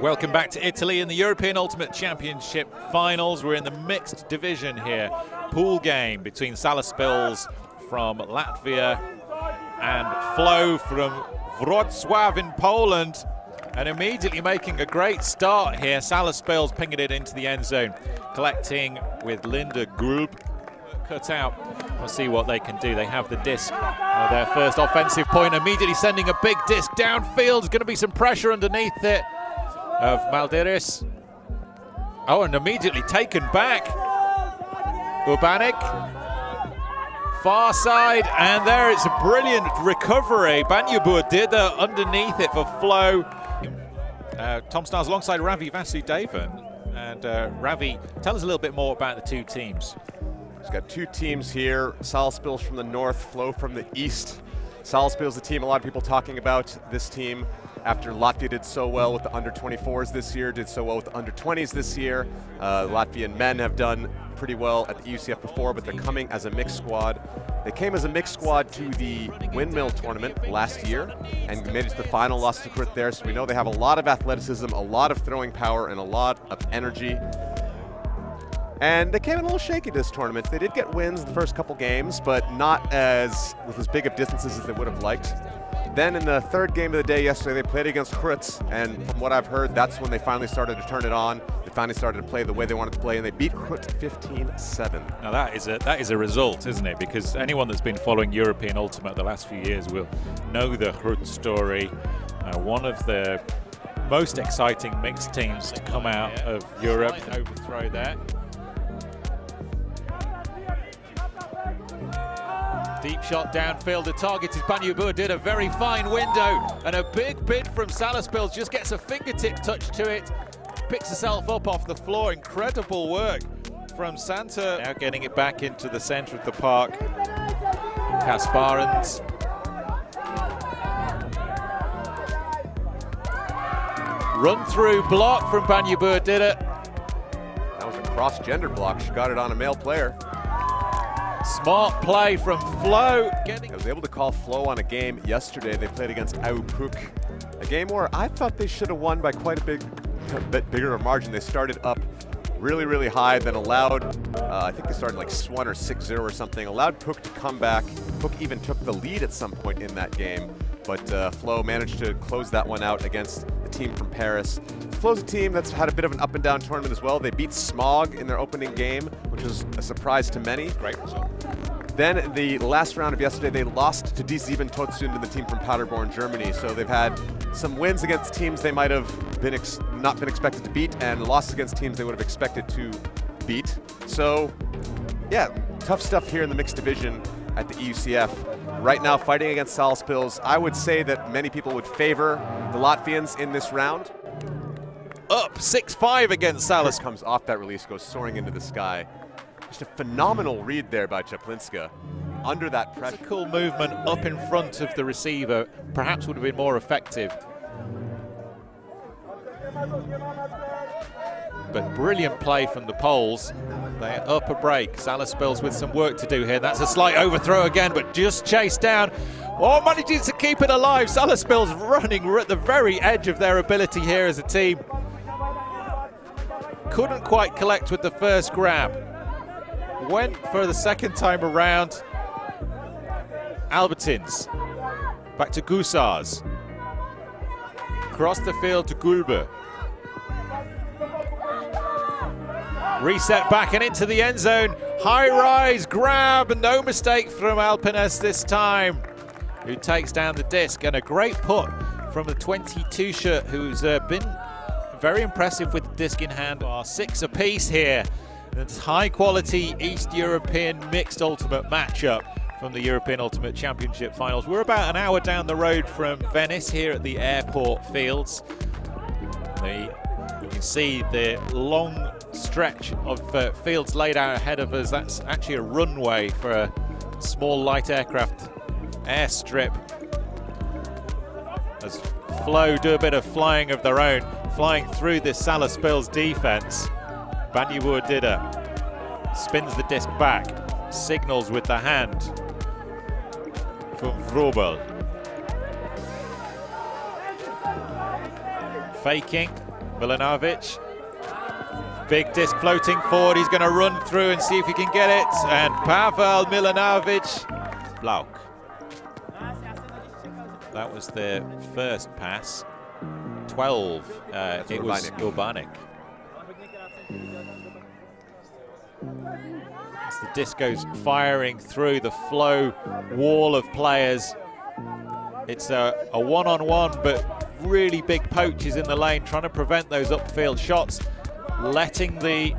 Welcome back to Italy in the European Ultimate Championship finals. We're in the mixed division here. Pool game between Salaspils from Latvia and Flow from Wroclaw in Poland. And immediately making a great start here. Salaspils pinging it into the end zone, collecting with Linda Grub cut out. We'll see what they can do. They have the disc. Their first offensive point, immediately sending a big disc downfield. There's going to be some pressure underneath it of Maldiris. Oh, and immediately taken back. Urbanik. Far side, and there it's a brilliant recovery. Banyabur did that underneath it for Flow. Tom Stars alongside Ravi Vasudevan. And Ravi, tell us a little bit more about the two teams. He's got two teams here, Salaspils from the north, Flow from the east. Salaspils, the team a lot of people talking about this team after Latvia did so well with the under-24s this year, did so well with the under-20s this year. Latvian men have done pretty well at the EUCF before, but they're coming as a mixed squad. They came as a mixed squad to the Windmill tournament last year and made it to the final, lost to Krit there, so we know they have a lot of athleticism, a lot of throwing power, and a lot of energy. And they came in a little shaky this tournament. They did get wins the first couple games, but not with as big of distances as they would have liked. Then in the third game of the day yesterday, they played against Krit, and from what I've heard, that's when they finally started to turn it on. They finally started to play the way they wanted to play, and they beat Krit 15-7. Now that is a result, isn't it? Because anyone that's been following European Ultimate the last few years will know the Krit story. One of the most exciting mixed teams to come out of Europe. Overthrow there. Deep shot downfield, the target is Banyabur, did a very fine window, and a big bid from Salaspils, just gets a fingertip touch to it, picks herself up off the floor. Incredible work from Santa. Now getting it back into the center of the park. Kasparans. Run through block from Banyabur, did it. That was a cross-gender block. She got it on a male player. Smart play from Flow. I was able to call Flow on a game yesterday. They played against Aupuk, a game where I thought they should have won by quite a bit bigger of a margin. They started up really, really high, then allowed, I think they started like 1 or 6-0 or something, allowed Puk to come back. Puk even took the lead at some point in that game, but Flow managed to close that one out against the team from Paris. Flow's a team that's had a bit of an up and down tournament as well. They beat Smog in their opening game, which was a surprise to many. Great result. Then the last round of yesterday, they lost to Die Sieben Todsünden, the team from Paderborn, Germany. So they've had some wins against teams they might have been not been expected to beat, and lost against teams they would have expected to beat. So, yeah, tough stuff here in the mixed division at the EUCF. Right now, fighting against Salaspils, I would say that many people would favor the Latvians in this round. Up 6-5 against Salaspils. Comes off that release, goes soaring into the sky. Just a phenomenal read there by Czaplinska under that pressure. It's a cool movement up in front of the receiver, perhaps would have been more effective. But brilliant play from the Poles. They up a break. Salaspils with some work to do here. That's a slight overthrow again, but just chased down. Oh, manages to keep it alive. Salaspils running at the very edge of their ability here as a team. Couldn't quite collect with the first grab. Went for the second time around. Albertins. Back to Gusars. Across the field to Gulbe. Reset back and into the end zone. High rise grab, no mistake from Alpines this time, who takes down the disc, and a great put from the 22 shirt, who's been very impressive with the disc in hand. 6 apiece here. It's high quality East European mixed ultimate matchup from the European Ultimate Championship finals. We're about an hour down the road from Venice here at the airport fields. You can see the long stretch of fields laid out ahead of us. That's actually a runway for a small light aircraft airstrip. As Flow do a bit of flying of their own, flying through this Salaspils defense. Banyabur did it. Spins the disc back, signals with the hand from Vrobel. faking Milanovic. Big disc floating forward. He's going to run through and see if he can get it. And Pavel Milanovic. Blauk. That was their first pass. 12. It was Urbanik. As the disc goes firing through the flow wall of players. It's a one-on-one, but really big poaches in the lane, trying to prevent those upfield shots, letting the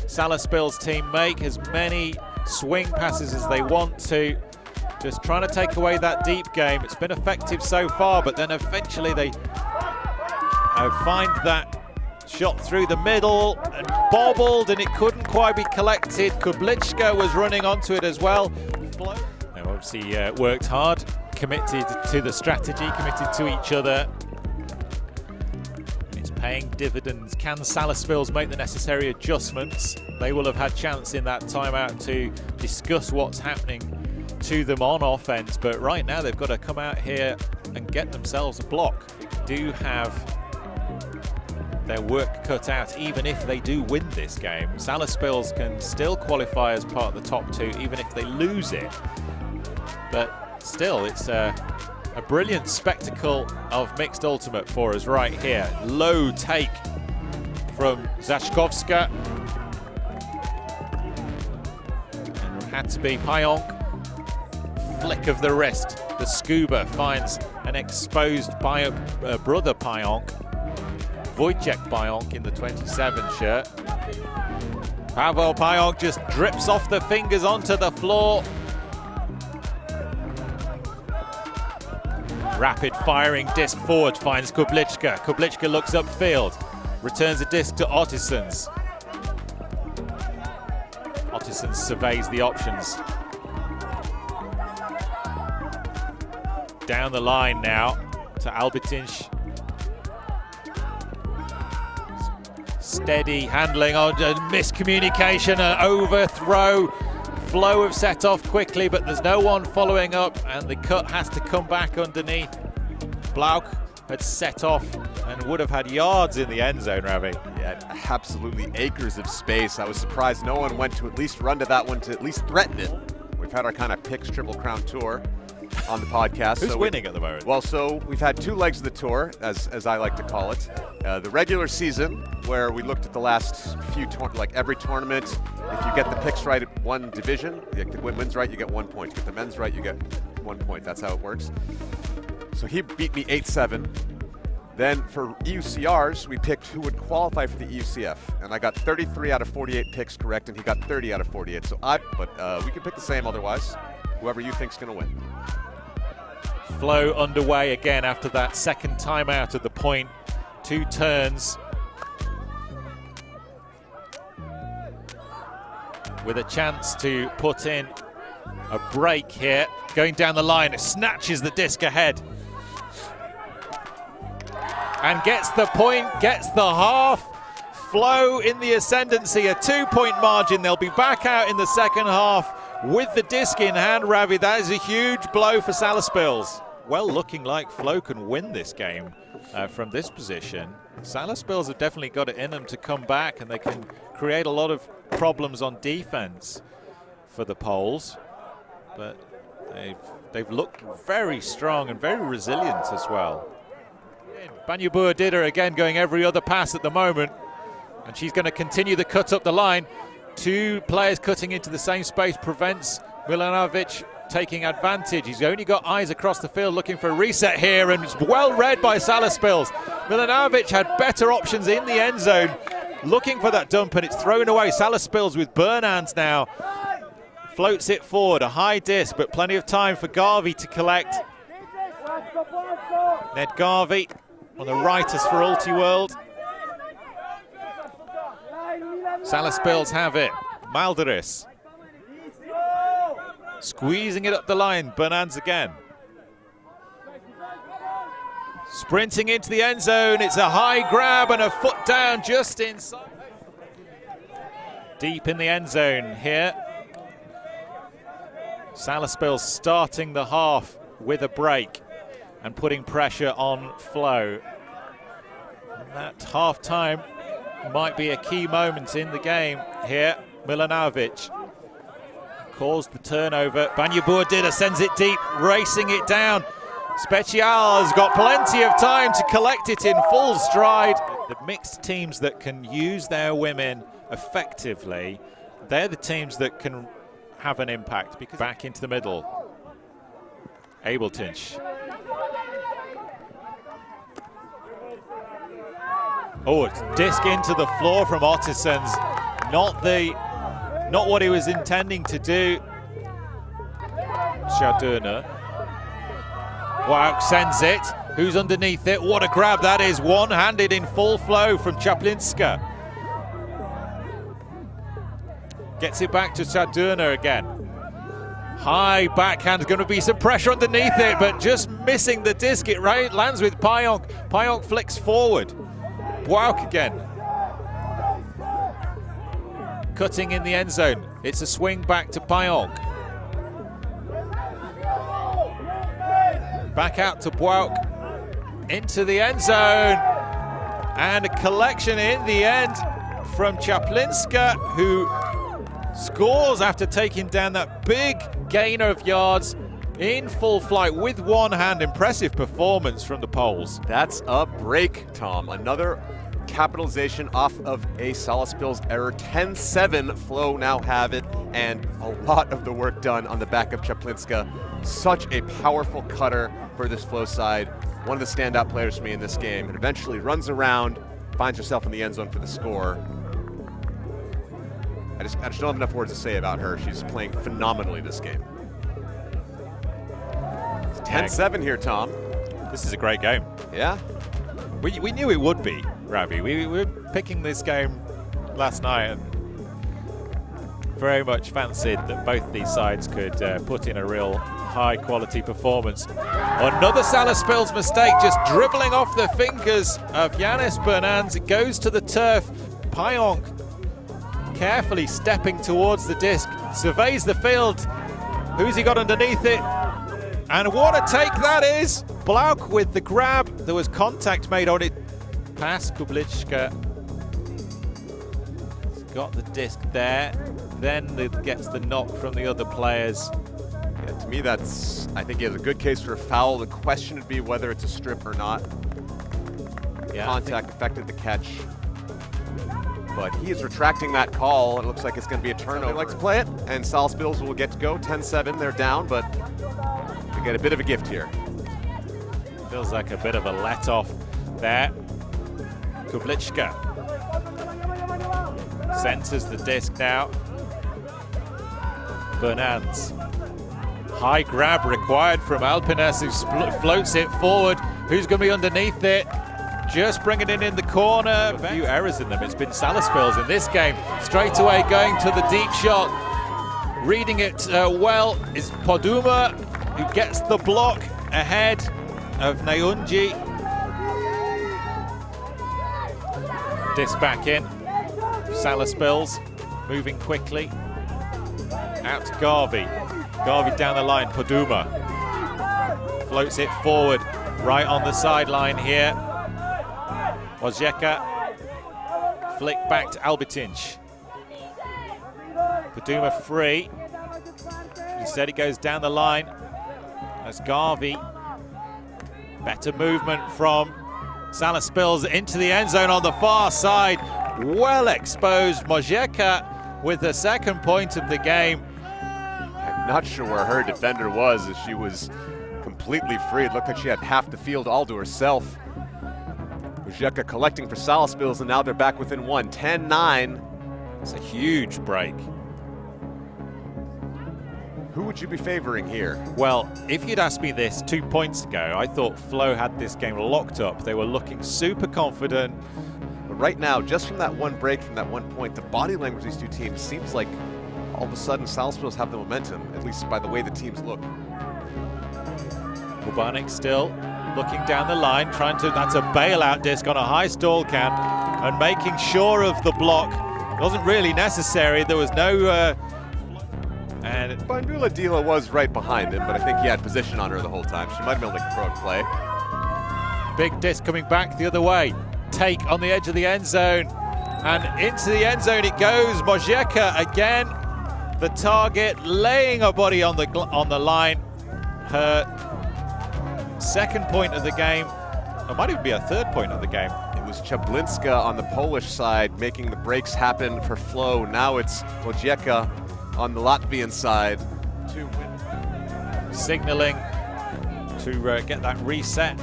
Salaspils team make as many swing passes as they want to, just trying to take away that deep game. It's been effective so far, but then eventually they find that shot through the middle and bobbled, and it couldn't quite be collected. Kublichka was running onto it as well. They obviously worked hard, committed to the strategy, committed to each other. It's paying dividends. Can Salaspils make the necessary adjustments? They will have had chance in that timeout to discuss what's happening to them on offense, but right now they've got to come out here and get themselves a block. They do have their work cut out, even if they do win this game. Salaspils can still qualify as part of the top two, even if they lose it. But still, it's a brilliant spectacle of mixed ultimate for us right here. Low take from Zashkovska. And it had to be Pionk. Flick of the wrist. The scuba finds an exposed brother Pionk. Wojciech Pionk in the 27 shirt. Pavel Pionk just drips off the fingers onto the floor. Rapid firing disc forward finds Kublichka. Kublichka looks upfield, returns the disc to Ottisons. Ottisons surveys the options. Down the line now to Albitinch. Steady handling on miscommunication, an overthrow. Flow have set off quickly, but there's no one following up, and the cut has to come back underneath. Blauk had set off and would have had yards in the end zone, Ravi. Yeah, absolutely acres of space. I was surprised no one went to at least run to that one to at least threaten it. We've had our kind of picks Triple Crown tour on the podcast. Who's winning at the moment? Well, so we've had two legs of the tour, as I like to call it. The regular season, where we looked at the last few, like every tournament. If you get the picks right at one division, you get the women's right, you get 1 point. You get the men's right, you get 1 point. That's how it works. So he beat me 8-7. Then for EUCRs, we picked who would qualify for the EUCF, and I got 33 out of 48 picks correct, and he got 30 out of 48. So but we can pick the same otherwise. Whoever you think's going to win. Flow underway again after that second timeout at the point. 2 turns. With a chance to put in a break here. Going down the line, it snatches the disc ahead. And gets the point, gets the half. Flow in the ascendancy, a 2-point margin. They'll be back out in the second half with the disc in hand, Ravi. That is a huge blow for Salaspils. Well, looking like Flow can win this game from this position. Salaspils have definitely got it in them to come back, and they can create a lot of problems on defense for the Poles. But they've looked very strong and very resilient as well. Banyabua Dida again going every other pass at the moment, and she's going to continue the cut up the line. 2 players cutting into the same space prevents Milanovic taking advantage. He's only got eyes across the field looking for a reset here, and it's well read by Salaspils. Milanovic had better options in the end zone, looking for that dump, and it's thrown away. Salaspils with burn hands now. Floats it forward, a high disc, but plenty of time for Garvey to collect. Ned Garvey on the righters for Ulti World. Salaspils have it. Malderis squeezing it up the line. Bernans again. Sprinting into the end zone. It's a high grab and a foot down just inside. Deep in the end zone here. Salaspils starting the half with a break and putting pressure on Flow. And that half-time might be a key moment in the game here. Milanovic caused the turnover. Banyaburdida sends it deep, racing it down. Special has got plenty of time to collect it in full stride. The mixed teams that can use their women effectively, they're the teams that can have an impact. Because back into the middle. Abeltinch. Oh, it's disc into the floor from Ottersons. Not what he was intending to do. Chadurner. Wow, sends it. Who's underneath it? What a grab that is. One-handed in full flow from Chaplinska. Gets it back to Chadurner again. High backhand, going to be some pressure underneath it, but just missing the disc. It lands with Payonk. Payonk flicks forward. Bwauk again. Cutting in the end zone. It's a swing back to Payonk. Back out to Bwauk. Into the end zone. And a collection in the end from Chaplinska, who scores after taking down that big gainer of yards in full flight with one hand. Impressive performance from the Poles. That's a break, Tom. Another capitalization off of a Salaspils error. 10-7, Flow now have it, and a lot of the work done on the back of Chaplinska. Such a powerful cutter for this Flow side. One of the standout players for me in this game, and eventually runs around, finds herself in the end zone for the score. I just don't have enough words to say about her. She's playing phenomenally this game. 10-7 here, Tom. This is a great game. Yeah? We knew it would be, Ravi. We were picking this game last night and very much fancied that both these sides could put in a real high-quality performance. Another Salaspils mistake, just dribbling off the fingers of Yanis Bernans. It goes to the turf. Payonk carefully stepping towards the disc, surveys the field. Who's he got underneath it? And what a take that is! Błauk with the grab. There was contact made on it. Pass Kubliczka. He's got the disc there. Then it gets the knock from the other players. Yeah, to me, I think he has a good case for a foul. The question would be whether it's a strip or not. Yeah, contact affected the catch. But he is retracting that call. It looks like it's going to be a turnover. They like to play it, and Salaspils will get to go. 10-7, they're down, but they get a bit of a gift here. Feels like a bit of a let-off there. Kubliczka centers the disc now. Bernans. High grab required from Alpines, who floats it forward. Who's going to be underneath it? Just bringing it in the corner. A few errors in them. It's been Salaspils in this game. Straight away going to the deep shot. Reading it well is Poduma, who gets the block ahead of Neunji. Disc back in. Salaspils moving quickly. Out to Garvey. Garvey down the line. Poduma floats it forward. Right on the sideline here. Wojciech, flick back to Albertinch. Poduma free. Instead it goes down the line. That's Garvey. Better movement from Salaspils into the end zone on the far side. Well exposed. Wojciech with the second point of the game. I'm not sure where her defender was as she was completely free. It looked like she had half the field all to herself. Wojciech collecting for Salaspils, and now they're back within one. 10-9. It's a huge break. Who would you be favoring here? Well, if you'd asked me this 2 points ago, I thought Flow had this game locked up. They were looking super confident. But right now, just from that one break, from that 1 point, the body language of these two teams seems like all of a sudden Salaspils have the momentum, at least by the way the teams look. Ubanik still looking down the line, that's a bailout disc on a high stall cam, and making sure of the block. It wasn't really necessary. There was no... and Bandula Dila was right behind him, but I think he had position on her the whole time. She might have been able to make a throw and play. Big disc coming back the other way. take on the edge of the end zone. And into the end zone it goes. Mojeka again, the target, laying her body on the line. Her second point of the game. It might even be her third point of the game. It was Chablinska on the Polish side making the breaks happen for Flo. Now it's Mojeka on the Latvian side to win. Signaling to get that reset.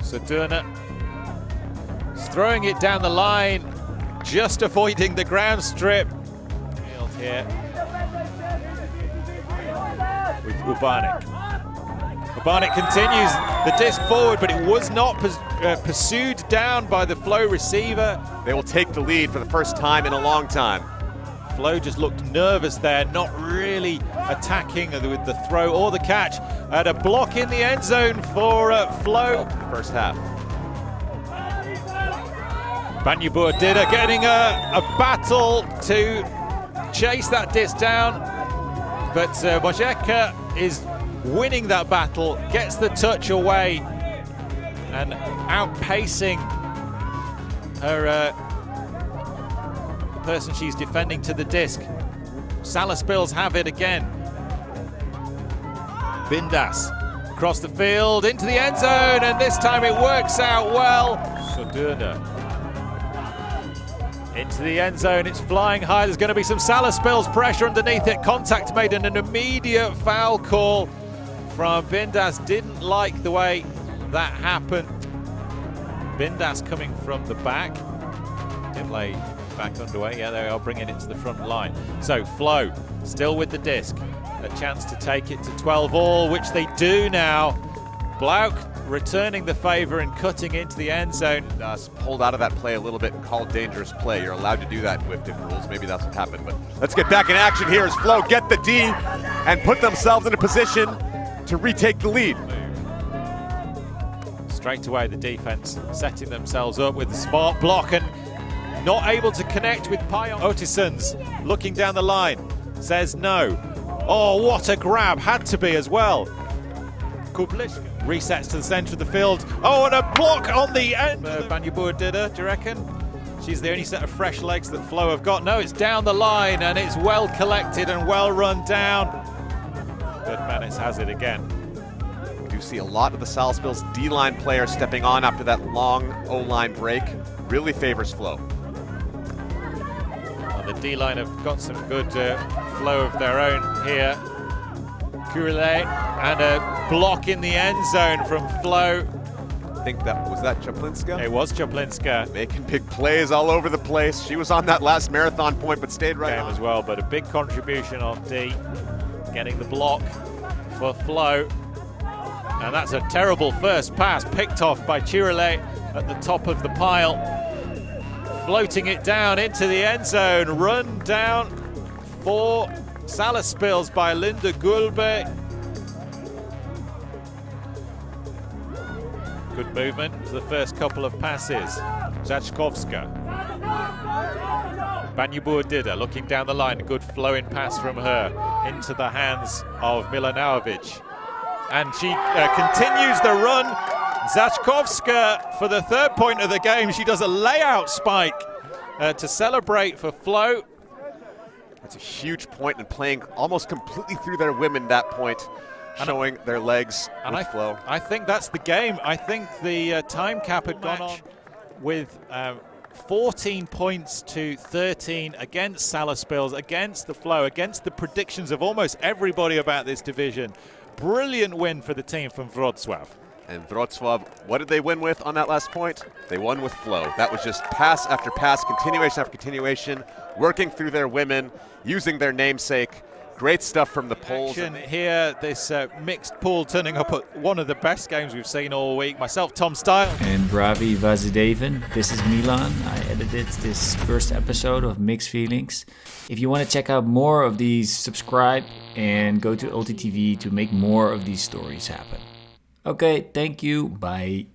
Sadurna is throwing it down the line, just avoiding the ground strip. Field here with Ubanik. Ubanik continues the disc forward, but it was not pursued down by the Flo receiver. They will take the lead for the first time in a long time. Flo just looked nervous there, not really attacking with the throw or the catch. And a block in the end zone for Flo. First half. Banyabur Dida getting a battle to chase that disc down. But Mojeka is winning that battle, gets the touch away and outpacing her person she's defending to the disc. Salaspils have it again. Bindas across the field into the end zone, and this time it works out well. Sadurna into the end zone, it's flying high. There's going to be some Salaspils pressure underneath it. Contact made and an immediate foul call from Bindas. Didn't like the way that happened. Bindas coming from the back. Didn't lay back underway. Yeah, they are bringing it to the front line. So Flo still with the disc. A chance to take it to 12 all, which they do now. Blauk returning the favor and cutting into the end zone. Pulled out of that play a little bit and called dangerous play. You're allowed to do that with different rules. Maybe that's what happened. But let's get back in action here as Flo get the D and put themselves in a position to retake the lead. Straight away the defense setting themselves up with a smart block and not able to connect with Payon. Otisons looking down the line, says no. Oh, what a grab, had to be as well. Kublishka resets to the center of the field. Oh, and a block on the end. Banyabur Dida, do you reckon? She's the only set of fresh legs that Flo have got. No, it's down the line and it's well collected and well run down. But Manis has it again. We do see a lot of the Salaspils D-line players stepping on after that long O-line break. Really favors Flo. The D-line have got some good flow of their own here. Kurile and a block in the end zone from Flo. I think that was Chaplinska? It was Chaplinska. Making big plays all over the place. She was on that last marathon point but stayed right on as well, but a big contribution on D. Getting the block for Flo. And that's a terrible first pass picked off by Chirile at the top of the pile. Floating it down into the end zone. Run down for Salaspils by Linda Gulbe. Good movement for the first couple of passes. Zachkovska. Banyabur Dida looking down the line. A good flowing pass from her into the hands of Milanovic. And she continues the run. Zachkovska for the third point of the game. She does a layout spike to celebrate for Flo. That's a huge point and playing almost completely through their women that point, showing their legs with Flo. I think that's the game. I think the time cap had gone on with 14 points to 13 against Salaspils, against the Flo, against the predictions of almost everybody about this division. Brilliant win for the team from Wroclaw. And Wroclaw, what did they win with on that last point? They won with Flo. That was just pass after pass, continuation after continuation, working through their women, using their namesake. Great stuff from the Poles. Here, this mixed pool turning up at one of the best games we've seen all week. Myself, Tom Style. And Ravi Vasudevan. This is Milan. I edited this first episode of Mixed Feelings. If you want to check out more of these, subscribe and go to ULTI.TV to make more of these stories happen. Okay, thank you. Bye.